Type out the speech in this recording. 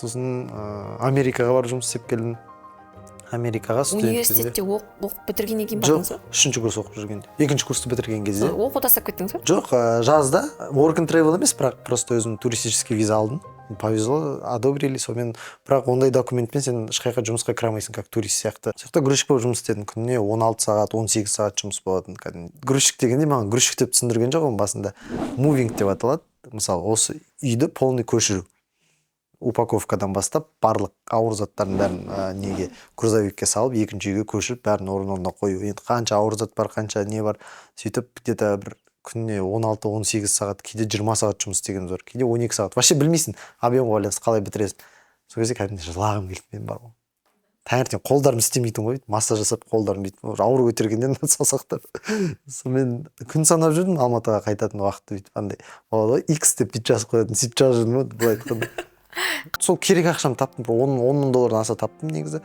сосын Америкаға барып жұмыс істеп келдім. Америкаға университетте оқып бітіргеннен кейін бардыңыз ба? Жоқ, 3-ші курс оқып жүргенде. 2-ші курсты бітірген кезде. Оқу тастап кеттіңіз ба? Жоқ, жазда work and travel емес, бірақ просто өзім туристический виза алдым. Повезло, одобрили, сонымен, бірақ ондай документпен сен ешқайда жұмысқа кіре алмайсың, как турист сияқты. Соқта грузчик болып жұмыс істедім. Күніне 16 сағат, 18 сағат жұмыс болатын. Грузчик дегенде маған грузчик деп түсіндірген жоқ оның басында. Moving деп аталады. Мысалы, осы үйді полный көшіру. Упаковкадан бастап барлық ауыр заттардың бәрін неге грузовикке салып, екінші үйге көшіріп, бәрін орнына қою. Енді қанша ауыр зат бар, қанша не бар, сөйтіп где-то бір күніне 16-18 сағат, кейде 20 сағат жұмыс істеген зор, кейде 12 сағат. Вообще білмейсің, объемға байланысты қалай бітіресің. Сол кезде кәдімгідей жылағым келді мен бар ғой. Таңертең қолдарым істемейтін ғой, массаж жасап қолдарым бүйтіп ауыр көтергеннен саусақтар. Сонымен күн санап жүрдім, Алматыға қайтатын уақытты бүйтіп андай болады ғой, X деп бүйтіп жазып қоятын, сөйтіп жазып жүрдім ғой, былай айтқанда. Сол керек ақшамды таптым, $10,000 аса таптым негізі.